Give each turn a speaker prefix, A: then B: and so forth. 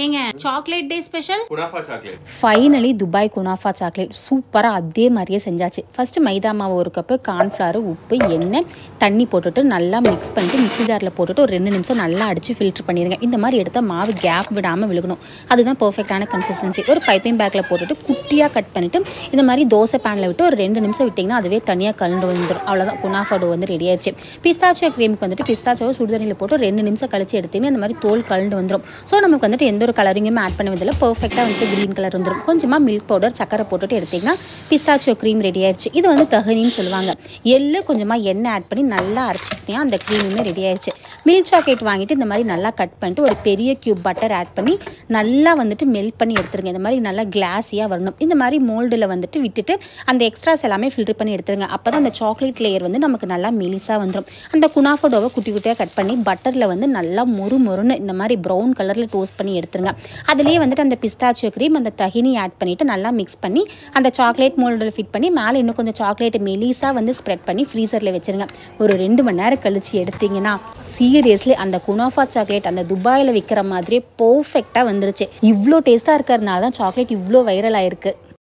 A: ஏங்க chocolate day special
B: kunafa chocolate.
C: Finally Dubai kunafa chocolate சூப்பராக அதே மாதிரியே செஞ்சாச்சு. ஃபர்ஸ்ட் மைதா மாவு 1 கப்பு, கார்ன்ஃப்ளவர், உப்பு, எண்ணெய், தண்ணி போட்டுட்டு நல்லா மிக்ஸ் பண்ணிட்டு மிக்ஸி ஜாரில் போட்டுட்டு ஒரு 2 நிமிஷம் நல்லா அடித்து ஃபில்டர் பண்ணிடுங்க. இந்த மாதிரி எடுத்தால் மாவு கேப் விடாமல் விழுகணும். அதுதான் பர்ஃபெக்டான கன்சிஸ்டன்சி. ஒரு பைப்பிங் பேக்கில் போட்டுட்டு குட்டியாக கட் பண்ணிவிட்டு இந்த மாதிரி தோசை பேனில் விட்டு ஒரு 2 நிமிஷம் விட்டிங்கன்னா அதுவே தனியாக கலந்து வந்துடும். அவ்வளோதான், குனாஃபா டோ வந்து ரெடி ஆயிடுச்சு. பிஸ்தாச்சியோ க்ரீமுக்கு வந்துட்டு பிஸ்தாச்சியோவை சுடுதண்ணியில் போட்டு 2 நிமிஷம் கழிச்சு எடுத்திங்கன்னா இந்த மாதிரி தோல் கலந்து வந்துடும். ஸோ நமக்கு வந்துட்டு எந்த ஒரு கலரிங்குமே ஆட் பண்ண வேண்டியதில்லை. பர்ஃபெக்டாக வந்துட்டு க்ரீன் கலர் வந்துடும். கொஞ்சமாக மில்க் பவுடர், சக்கரை போட்டுட்டு எடுத்திங்கன்னா பிஸ்தாச்சியோ க்ரீம் ரெடி ஆயிடுச்சு. இது வந்து தஹனின்னு சொல்லுவாங்க. எள்ளு கொஞ்சமாக எண்ணெய் ஆட் பண்ணி நல்லா அரைச்சிட்டிங்கன்னா அந்த க்ரீமுமே ரெடி ஆயிடுச்சு. மில்க் சாக்லேட் வாங்கிட்டு இந்த மாதிரி நல்லா கட் பண்ணிட்டு ஒரு பெரிய கியூப் பட்டர் ஆட் பண்ணி நல்லா வந்துட்டு மெல்ட் பண்ணி எடுத்துருங்க. இந்த மாதிரி நல்லா கிளாஸியாக வரணும். இந்த மாதிரி மோல்டில் வந்துட்டு விட்டுட்டு அந்த எக்ஸ்ட்ராஸ் எல்லாமே ஃபில்டர் பண்ணி எடுத்துருங்க. அப்போ தான் அந்த சாக்லேட் லேயர் வந்து நமக்கு நல்லா மெலிசாக வந்துடும். அந்த குனாஃபா டோவை குட்டி குட்டியாக கட் பண்ணி பட்டரில் வந்து நல்லா மொறுன்னு இந்த மாதிரி ப்ரௌன் கலரில் டோஸ்ட் பண்ணி எடுத்துருங்க. அதுலேயே வந்துட்டு அந்த பிஸ்தாச்சியோ க்ரீம், அந்த தஹினி ஆட் பண்ணிவிட்டு நல்லா மிக்ஸ் பண்ணி அந்த சாக்லேட் மோல்டில் ஃபிட் பண்ணி மேலே இன்னும் கொஞ்சம் சாக்லேட் மெலிசாக வந்து ஸ்ப்ரெட் பண்ணி ஃப்ரீசரில் வச்சுருங்க. ஒரு 2 மணி நேரம் கழிச்சு எடுத்தீங்கன்னா சீரியஸ்லி அந்த குனாஃபா சாக்லேட் அந்த துபாயில் விற்கிற மாதிரியே பர்ஃபெக்டாக வந்துருச்சு. இவ்வளோ டேஸ்ட்டாக இருக்கிறதுனால தான் சாக்லேட் இவ்வளோ வைரல் ஆயிருக்கு.